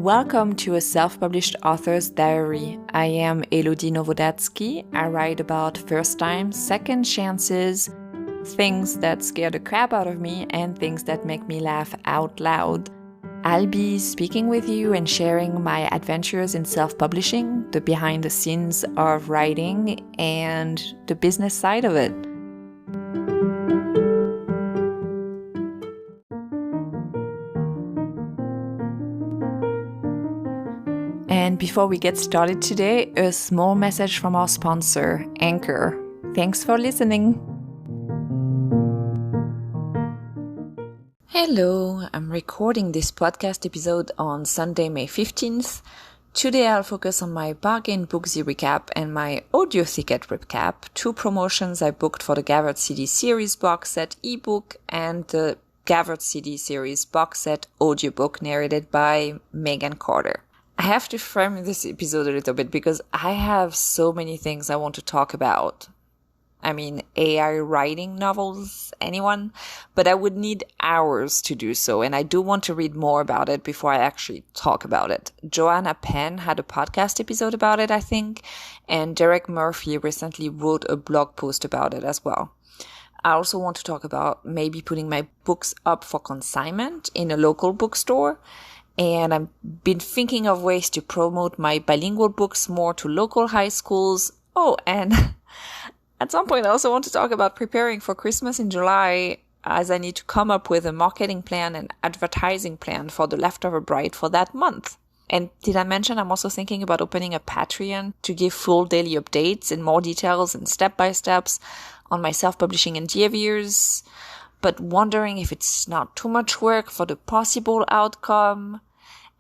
Welcome to a self-published author's diary. I am Elodie Novodatsky. I write about first times, second chances, things that scare the crap out of me, and things that make me laugh out loud. I'll be speaking with you and sharing my adventures in self-publishing, the behind the scenes of writing, and the business side of it. And before we get started today, a small message from our sponsor, Anchor. Thanks for listening. Hello, I'm recording this podcast episode on Sunday, May 15th. Today I'll focus on my BargainBooksy recap and my AudioThicket recap, two promotions I booked for the Gathered CD series box set ebook and the Gathered CD series box set audiobook narrated by Megan Carter. I have to frame this episode a little bit because I have so many things I want to talk about. I mean, AI writing novels, anyone? But I would need hours to do so, and I do want to read more about it before I actually talk about it. Joanna Penn had a podcast episode about it, I think, and Derek Murphy recently wrote a blog post about it as well. I also want to talk about maybe putting my books up for consignment in a local bookstore. And I've been thinking of ways to promote my bilingual books more to local high schools. Oh, and at some point I also want to talk about preparing for Christmas in July, as I need to come up with a marketing plan and advertising plan for the Leftover Bride for that month. And did I mention I'm also thinking about opening a Patreon to give full daily updates and more details and step-by-steps on my self-publishing endeavors, but wondering if it's not too much work for the possible outcome.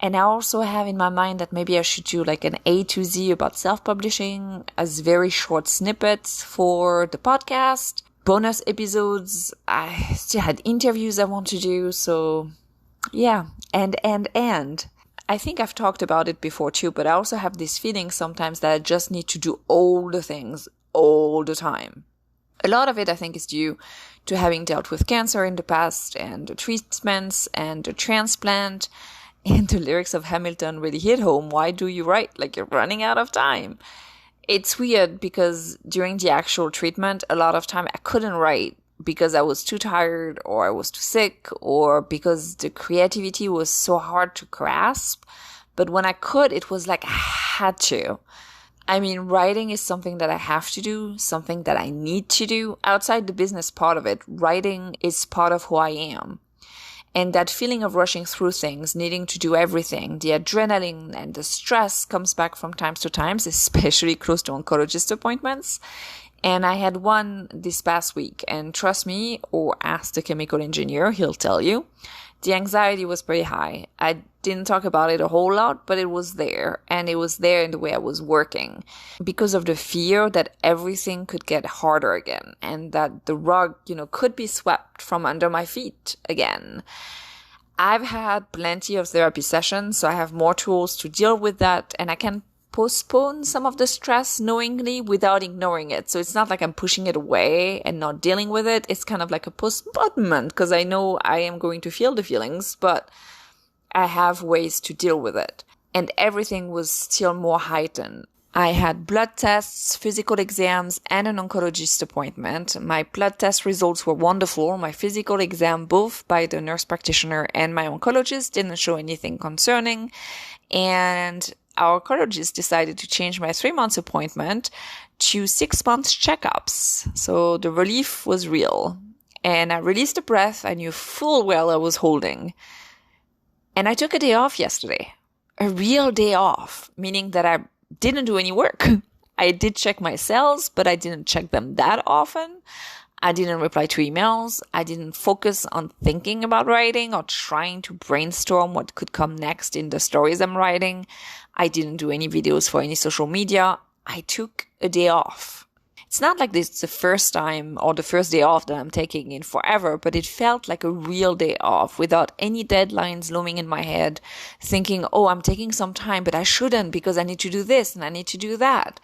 And I also have in my mind that maybe I should do like an A to Z about self-publishing as very short snippets for the podcast. Bonus episodes. I still had interviews I want to do. So yeah, and. I think I've talked about it before too, but I also have this feeling sometimes that I just need to do all the things all the time. A lot of it, I think, is due to having dealt with cancer in the past and the treatments and the transplant. And the lyrics of Hamilton really hit home. Why do you write? Like you're running out of time. It's weird because during the actual treatment, a lot of time I couldn't write because I was too tired or I was too sick or because the creativity was so hard to grasp. But when I could, it was like I had to. I mean, writing is something that I have to do, something that I need to do. Outside the business part of it, writing is part of who I am. And that feeling of rushing through things, needing to do everything, the adrenaline and the stress comes back from time to time, especially close to oncologist appointments. And I had one this past week, and trust me, or ask the chemical engineer, he'll tell you, the anxiety was pretty high. I didn't talk about it a whole lot, but it was there. And it was there in the way I was working because of the fear that everything could get harder again and that the rug, could be swept from under my feet again. I've had plenty of therapy sessions, so I have more tools to deal with that, and I can postpone some of the stress knowingly without ignoring it. So it's not like I'm pushing it away and not dealing with it. It's kind of like a postponement because I know I am going to feel the feelings, but I have ways to deal with it. And everything was still more heightened. I had blood tests, physical exams, and an oncologist appointment. My blood test results were wonderful. My physical exam, both by the nurse practitioner and my oncologist, didn't show anything concerning. And our oncologist decided to change my 3 months appointment to 6 months checkups. So the relief was real. And I released a breath I knew full well I was holding. And I took a day off yesterday. A real day off, meaning that I didn't do any work. I did check my cells, but I didn't check them that often. I didn't reply to emails. I didn't focus on thinking about writing or trying to brainstorm what could come next in the stories I'm writing. I didn't do any videos for any social media. I took a day off. It's not like this is the first time or the first day off that I'm taking in forever, but it felt like a real day off without any deadlines looming in my head, thinking, oh, I'm taking some time, but I shouldn't because I need to do this and I need to do that.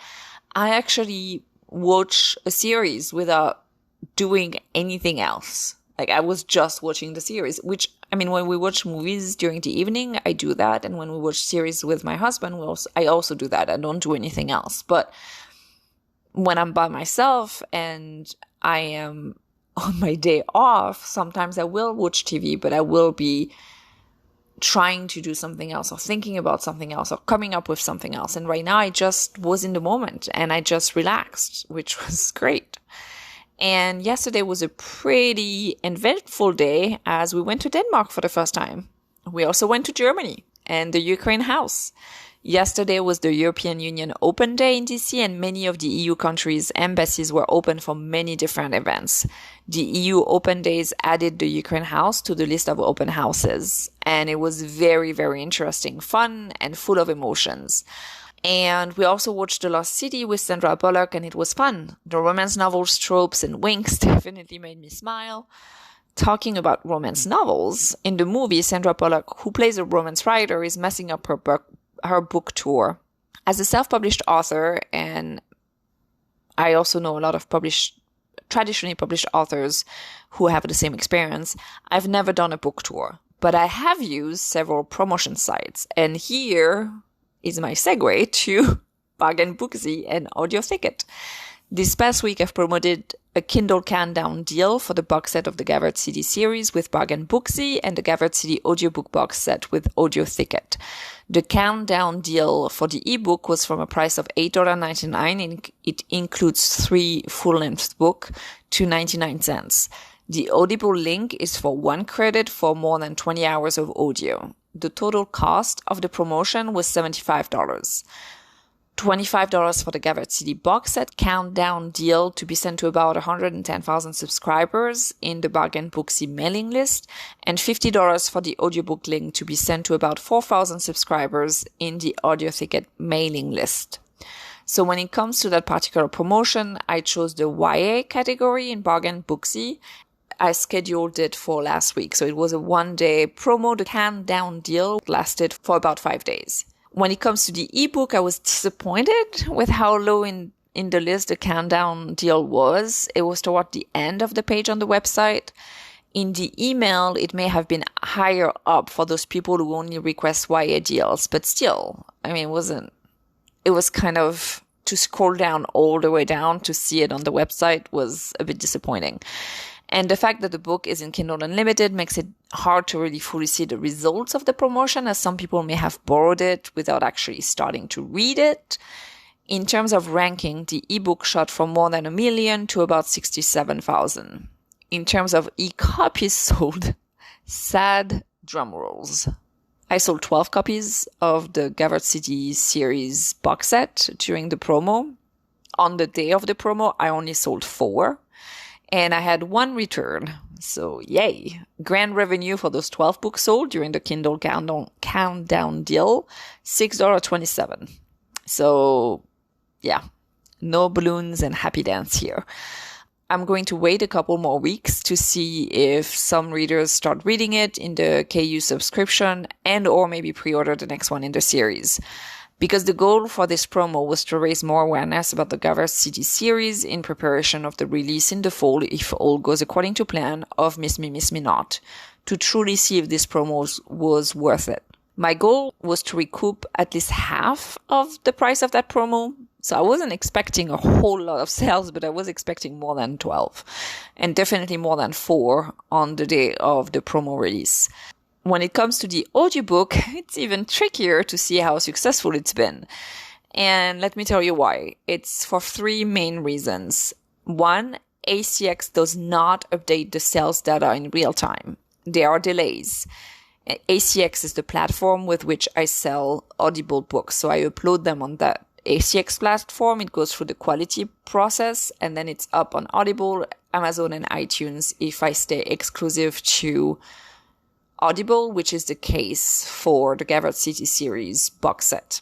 I actually watched a series without doing anything else. Like I was just watching the series, which, I mean, when we watch movies during the evening, I do that. And when we watch series with my husband, I also do that. I don't do anything else. But when I'm by myself and I am on my day off, sometimes I will watch TV, but I will be trying to do something else or thinking about something else or coming up with something else. And right now I just was in the moment and I just relaxed, which was great. And yesterday was a pretty eventful day as we went to Denmark for the first time. We also went to Germany and the Ukraine house. Yesterday was the European Union Open Day in DC, and many of the EU countries' embassies were open for many different events. The EU Open Days added the Ukraine house to the list of open houses, and it was very, very interesting, fun, and full of emotions. And we also watched The Lost City with Sandra Bullock, and it was fun. The romance novels tropes and winks definitely made me smile. Talking about romance novels, in the movie, Sandra Bullock, who plays a romance writer, is messing up her book tour. As a self-published author, and I also know a lot of traditionally published authors who have the same experience, I've never done a book tour, but I have used several promotion sites. And here is my segue to BargainBooksy and AudioThicket. This past week, I've promoted a Kindle countdown deal for the box set of the Gathered City series with BargainBooksy and the Gathered City audiobook box set with AudioThicket. The countdown deal for the ebook was from a price of $8.99 and it includes 3 full-length books to 99 cents. The Audible link is for 1 credit for more than 20 hours of audio. The total cost of the promotion was $75. $25 for the Gathered City box set countdown deal to be sent to about 110,000 subscribers in the BargainBooksy mailing list, and $50 for the audiobook link to be sent to about 4,000 subscribers in the AudioThicket mailing list. So when it comes to that particular promotion, I chose the YA category in BargainBooksy. I scheduled it for last week, so it was a 1-day promo. The countdown deal lasted for about 5 days. When it comes to the ebook, I was disappointed with how low in the list the countdown deal was. It was toward the end of the page on the website. In the email, it may have been higher up for those people who only request YA deals, but still, I mean, it was kind of, to scroll down all the way down to see it on the website was a bit disappointing. And the fact that the book is in Kindle Unlimited makes it hard to really fully see the results of the promotion, as some people may have borrowed it without actually starting to read it. In terms of ranking, the ebook shot from more than 1 million to about 67,000. In terms of e-copies sold, sad drum rolls. I sold 12 copies of the Gathered City series box set during the promo. On the day of the promo, I only sold 4. And I had 1 return. So yay. Grand revenue for those 12 books sold during the Kindle countdown deal, $6.27. So yeah, no balloons and happy dance here. I'm going to wait a couple more weeks to see if some readers start reading it in the KU subscription and or maybe pre-order the next one in the series. Because the goal for this promo was to raise more awareness about the Gathered City series in preparation of the release in the fall, if all goes according to plan, of Miss Me, Miss Me Not, to truly see if this promo was worth it. My goal was to recoup at least half of the price of that promo. So I wasn't expecting a whole lot of sales, but I was expecting more than 12, and definitely more than 4 on the day of the promo release. When it comes to the audiobook, it's even trickier to see how successful it's been. And let me tell you why. It's for 3 main reasons. 1, ACX does not update the sales data in real time. There are delays. ACX is the platform with which I sell Audible books. So I upload them on that ACX platform. It goes through the quality process, and then it's up on Audible, Amazon, and iTunes if I stay exclusive to Audible, which is the case for the Gathered City series box set.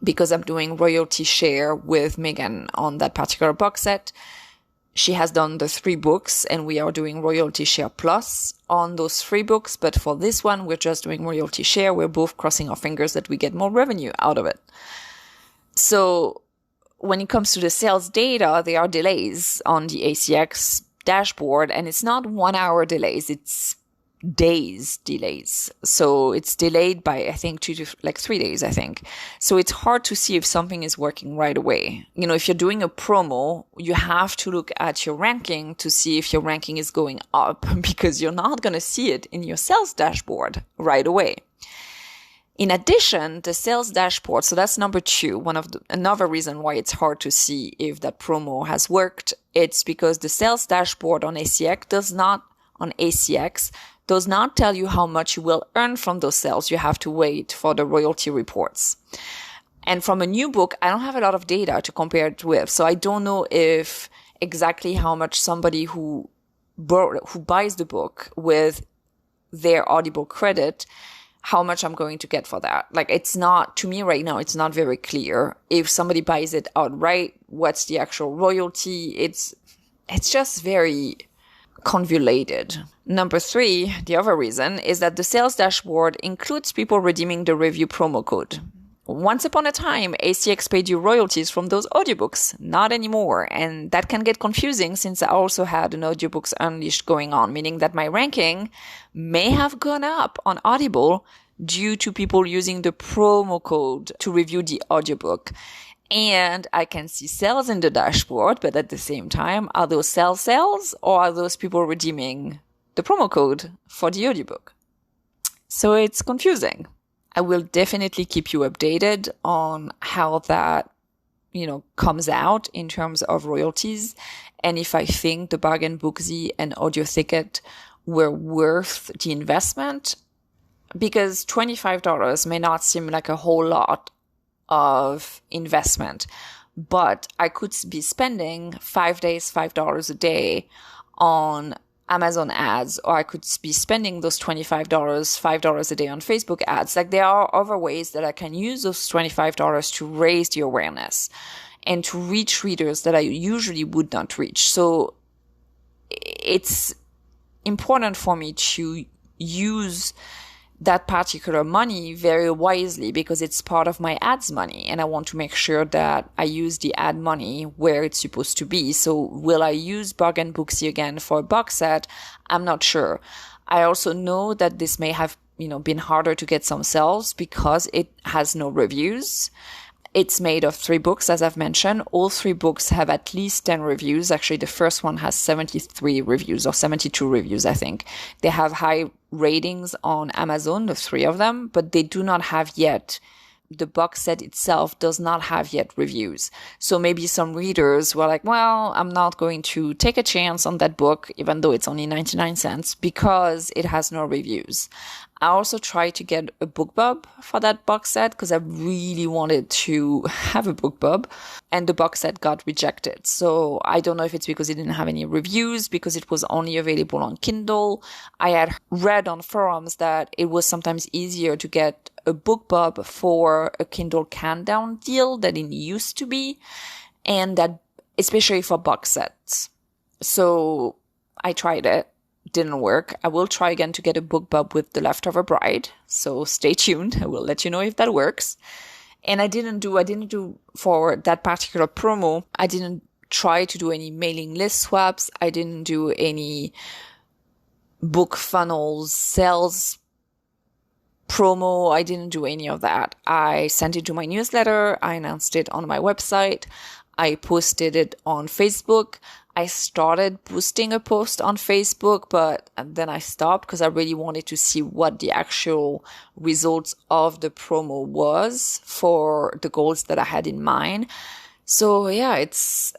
Because I'm doing royalty share with Megan on that particular box set, she has done the 3 books and we are doing royalty share plus on those 3 books. But for this one, we're just doing royalty share. We're both crossing our fingers that we get more revenue out of it. So when it comes to the sales data, there are delays on the ACX dashboard, and it's not 1 hour delays, it's days delays. So it's delayed by, I think, 3 days, I think. So it's hard to see if something is working right away. If you're doing a promo, you have to look at your ranking to see if your ranking is going up, because you're not going to see it in your sales dashboard right away. In addition, the sales dashboard, so that's number 2, another reason why it's hard to see if that promo has worked. It's because the sales dashboard on ACX does not tell you how much you will earn from those sales. You have to wait for the royalty reports. And from a new book, I don't have a lot of data to compare it with. So I don't know if exactly how much somebody who buys the book with their Audible credit, how much I'm going to get for that. To me right now, it's not very clear. If somebody buys it outright, what's the actual royalty? It's just very convoluted. Number 3, the other reason is that the sales dashboard includes people redeeming the review promo code. Once upon a time, ACX paid you royalties from those audiobooks. Not anymore. And that can get confusing since I also had an Audiobooks Unleashed going on, meaning that my ranking may have gone up on Audible due to people using the promo code to review the audiobook. And I can see sales in the dashboard, but at the same time, are those sales or are those people redeeming the promo code for the audiobook? So it's confusing. I will definitely keep you updated on how that, comes out in terms of royalties. And if I think the BargainBooksy and AudioThicket were worth the investment, because $25 may not seem like a whole lot of investment, but I could be spending 5 days, $5 a day on Amazon ads, or I could be spending those $25, $5 a day on Facebook ads. There are other ways that I can use those $25 to raise the awareness and to reach readers that I usually would not reach. So it's important for me to use that particular money very wisely, because it's part of my ads money and I want to make sure that I use the ad money where it's supposed to be. So will I use BargainBooksy again for a box set? I'm not sure. I also know that this may have, been harder to get some sales because it has no reviews. It's made of 3 books, as I've mentioned. All 3 books have at least 10 reviews. Actually, the first one has 73 reviews or 72 reviews, I think. They have high ratings on Amazon, the 3 of them, but they do not have yet, the box set itself does not have yet reviews. So maybe some readers were like, well, I'm not going to take a chance on that book, even though it's only 99 cents, because it has no reviews. I also tried to get a BookBub for that box set because I really wanted to have a BookBub, and the box set got rejected. So I don't know if it's because it didn't have any reviews, because it was only available on Kindle. I had read on forums that it was sometimes easier to get a BookBub for a Kindle Countdown deal than it used to be, and that especially for box sets. So I tried it. Didn't work. I will try again to get a BookBub with The Leftover Bride. So stay tuned. I will let you know if that works. And I didn't do for that particular promo. I didn't try to do any mailing list swaps. I didn't do any book funnels, sales promo. I didn't do any of that. I sent it to my newsletter. I announced it on my website. I posted it on Facebook. I started boosting a post on Facebook, but then I stopped because I really wanted to see what the actual results of the promo was for the goals that I had in mind. So yeah, it's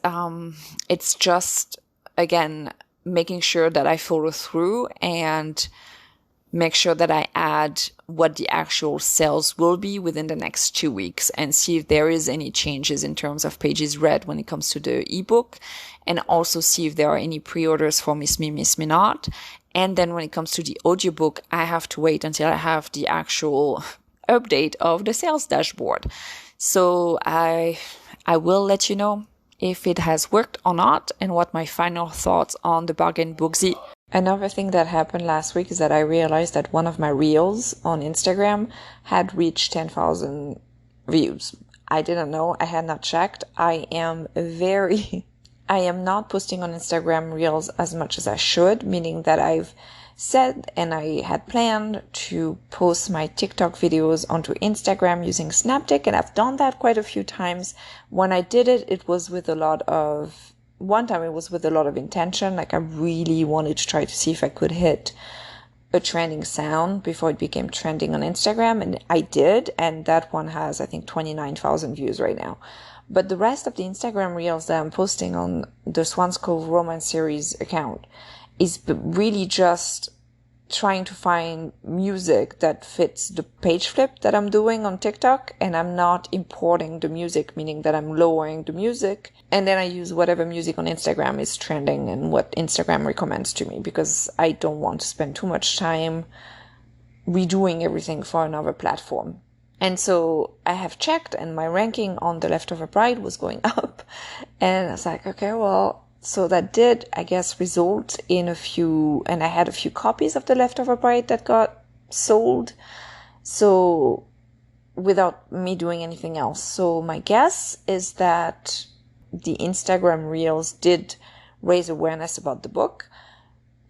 just, again, making sure that I follow through and make sure that I add what the actual sales will be within the next 2 weeks and see if there is any changes in terms of pages read when it comes to the ebook, and also see if there are any pre-orders for Miss Me, Miss Me Not. And then when it comes to the audiobook, I have to wait until I have the actual update of the sales dashboard. So I will let you know if it has worked or not and what my final thoughts on the BargainBooksy. Another thing that happened last week is that I realized that one of my reels on Instagram had reached 10,000 views. I didn't know. I had not checked. I am very I am not posting on Instagram Reels as much as I should, meaning that I've said and I had planned to post my TikTok videos onto Instagram using Snaptic, and I've done that quite a few times. When I did it, it was with one time it was with a lot of intention. Like, I really wanted to try to see if I could hit a trending sound before it became trending on Instagram, and I did, and that one has, I think, 29,000 views right now. But the rest of the Instagram Reels that I'm posting on the Swans Cove Romance Series account is really just trying to find music that fits the page flip that I'm doing on TikTok, and I'm not importing the music, meaning that I'm lowering the music, and then I use whatever music on Instagram is trending and what Instagram recommends to me, because I don't want to spend too much time redoing everything for another platform. And so I have checked, and my ranking on The Leftover Bride was going up, and I was like, okay, well, so that did, I guess, result in and I had a few copies of The Leftover Bride that got sold, so without me doing anything else. So my guess is that the Instagram Reels did raise awareness about the book,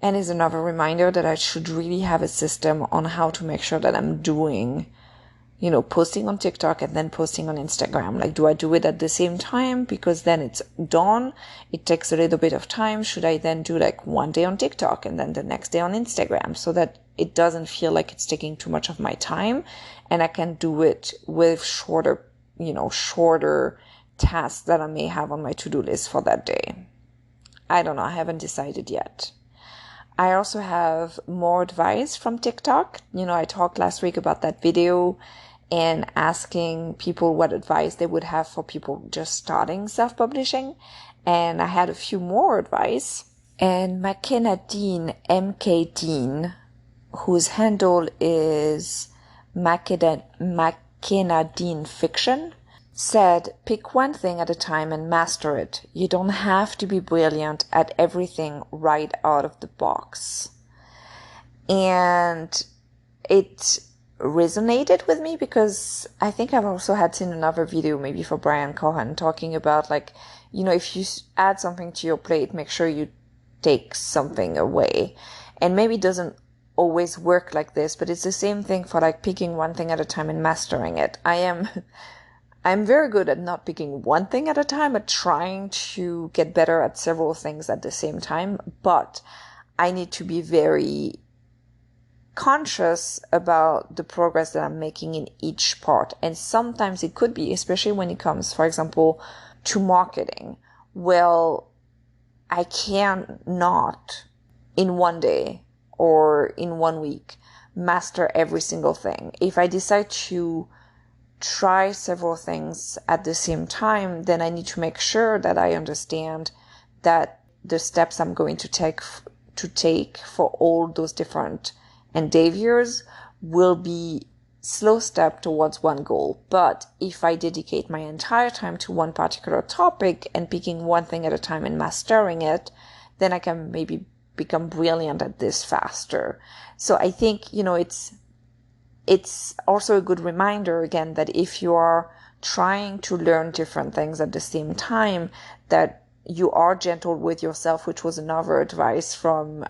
and is another reminder that I should really have a system on how to make sure that I'm doing, posting on TikTok and then posting on Instagram. Like, do I do it at the same time? Because then it's done. It takes a little bit of time. Should I then do like one day on TikTok and then the next day on Instagram, so that it doesn't feel like it's taking too much of my time, and I can do it with shorter tasks that I may have on my to-do list for that day? I don't know. I haven't decided yet. I also have more advice from TikTok. I talked last week about that video and asking people what advice they would have for people just starting self-publishing. And I had a few more advice. And McKenna Dean, MK Dean, whose handle is McKenna Dean Fiction, said, pick one thing at a time and master it. You don't have to be brilliant at everything right out of the box. And it resonated with me, because I think I've also had seen another video, maybe for Brian Cohen, talking about if you add something to your plate, make sure you take something away. And maybe it doesn't always work like this, but it's the same thing for picking one thing at a time and mastering it. I'm very good at not picking one thing at a time, at trying to get better at several things at the same time, but I need to be very conscious about the progress that I'm making in each part. And sometimes it could be, especially when it comes, for example, to marketing. Well, I cannot in one day or in 1 week master every single thing. If I decide to try several things at the same time, then I need to make sure that I understand that the steps I'm going to take for all those different endeavors will be slow step towards one goal. But if I dedicate my entire time to one particular topic and picking one thing at a time and mastering it, then I can maybe become brilliant at this faster. So I think, it's also a good reminder, again, that if you are trying to learn different things at the same time, that you are gentle with yourself, which was another advice from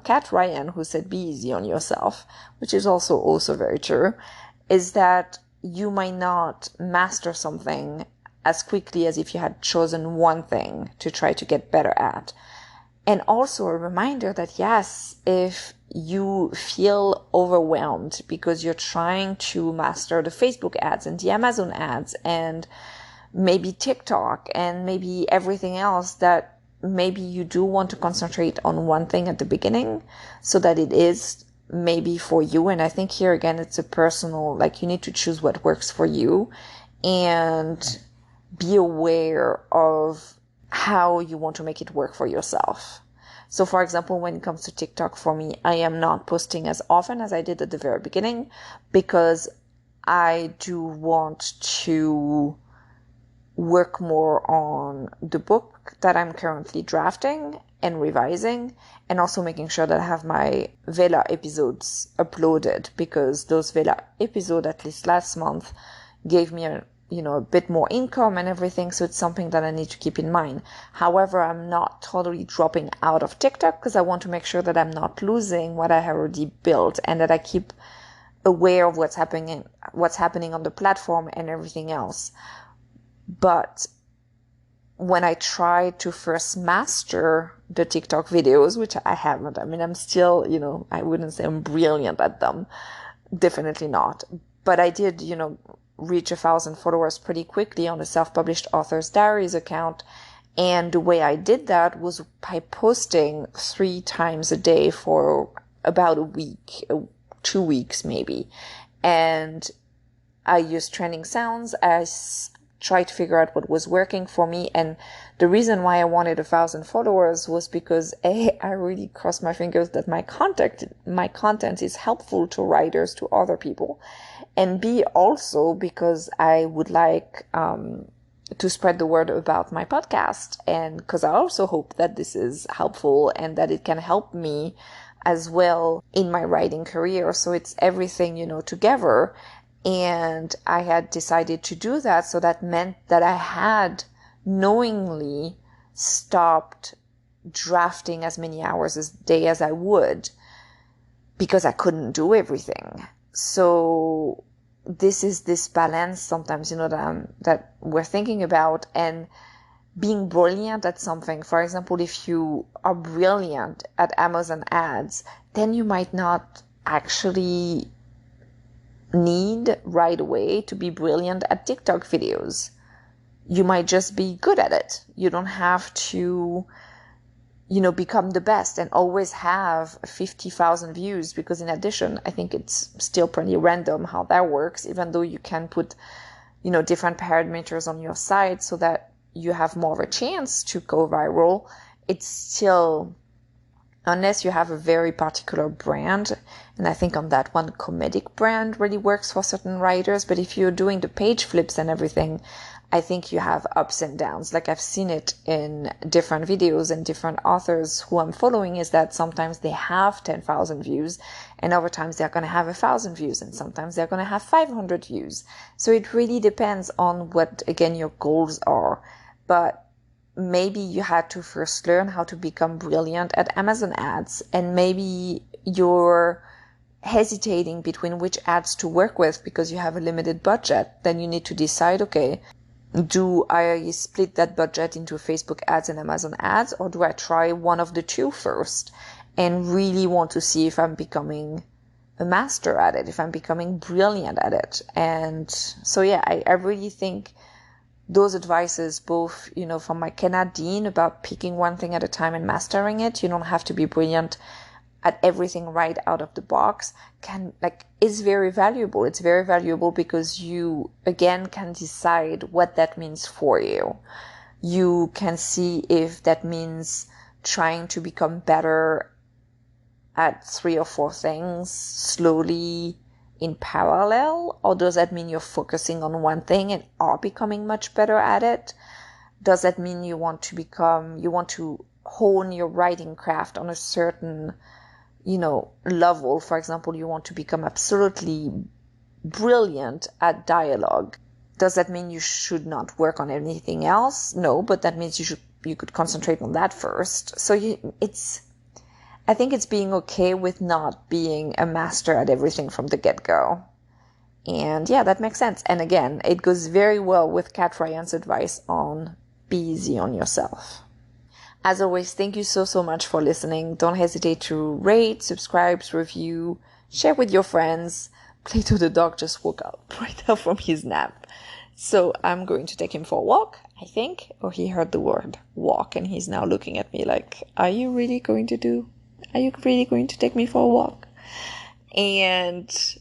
Kat Ryan, who said, be easy on yourself, which is also very true, is that you might not master something as quickly as if you had chosen one thing to try to get better at. And also a reminder that, yes, if you feel overwhelmed because you're trying to master the Facebook ads and the Amazon ads and maybe TikTok and maybe everything else, that maybe you do want to concentrate on one thing at the beginning so that it is maybe for you. And I think here again, it's a personal, you need to choose what works for you and be aware of how you want to make it work for yourself. So for example, when it comes to TikTok, for me, I am not posting as often as I did at the very beginning, because I do want to work more on the book that I'm currently drafting and revising, and also making sure that I have my Vela episodes uploaded, because those Vela episodes, at least last month, gave me a bit more income and everything. So it's something that I need to keep in mind. However, I'm not totally dropping out of TikTok because I want to make sure that I'm not losing what I have already built and that I keep aware of what's happening on the platform and everything else. But when I try to first master the TikTok videos, which I haven't, I mean, I'm still, I wouldn't say I'm brilliant at them. Definitely not. But I did, reach 1,000 followers pretty quickly on the Self-Published Authors Diaries account. And the way I did that was by posting 3 times a day for about a week, 2 weeks maybe. And I used trending sounds. I tried to figure out what was working for me. And the reason why I wanted 1,000 followers was because A, I really crossed my fingers that my content is helpful to writers, to other people. And B, also because I would like to spread the word about my podcast. And because I also hope that this is helpful and that it can help me as well in my writing career. So it's everything, together. And I had decided to do that. So that meant that I had knowingly stopped drafting as many hours a day as I would because I couldn't do everything. So this is this balance sometimes, that we're thinking about, and being brilliant at something. For example, if you are brilliant at Amazon ads, then you might not actually need right away to be brilliant at TikTok videos. You might just be good at it. You don't have to, become the best and always have 50,000 views, because in addition, I think it's still pretty random how that works, even though you can put, different parameters on your site so that you have more of a chance to go viral. It's still, unless you have a very particular brand, and I think on that one, comedic brand really works for certain writers. But if you're doing the page flips and everything, I think you have ups and downs. Like I've seen it in different videos and different authors who I'm following, is that sometimes they have 10,000 views and other times they're going to have 1,000 views and sometimes they're going to have 500 views. So it really depends on what, again, your goals are. But maybe you had to first learn how to become brilliant at Amazon ads, and maybe you're hesitating between which ads to work with because you have a limited budget. Then you need to decide, okay, do I split that budget into Facebook ads and Amazon ads, or do I try one of the two first and really want to see if I'm becoming a master at it, if I'm becoming brilliant at it? And so, yeah, I really think those advices, both, from my Kenna Dean about picking one thing at a time and mastering it. You don't have to be brilliant at everything right out of the box, is very valuable. It's very valuable because you, again, can decide what that means for you. You can see if that means trying to become better at 3 or 4 things slowly in parallel, or does that mean you're focusing on one thing and are becoming much better at it? Does that mean you want to hone your writing craft on a certain, level? For example, you want to become absolutely brilliant at dialogue. Does that mean you should not work on anything else? No, but that means you could concentrate on that first. So I think it's being okay with not being a master at everything from the get-go. And yeah, that makes sense. And again, it goes very well with Kat Ryan's advice on be easy on yourself. As always, thank you so much for listening. Don't hesitate to rate, subscribe, review, share with your friends. Plato the dog just woke up right now from his nap. So I'm going to take him for a walk, I think. Or he heard the word walk and he's now looking at me like, are you really going to take me for a walk? And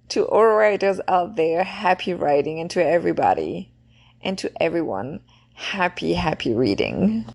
to all writers out there, happy writing. And to everybody and to everyone, happy reading.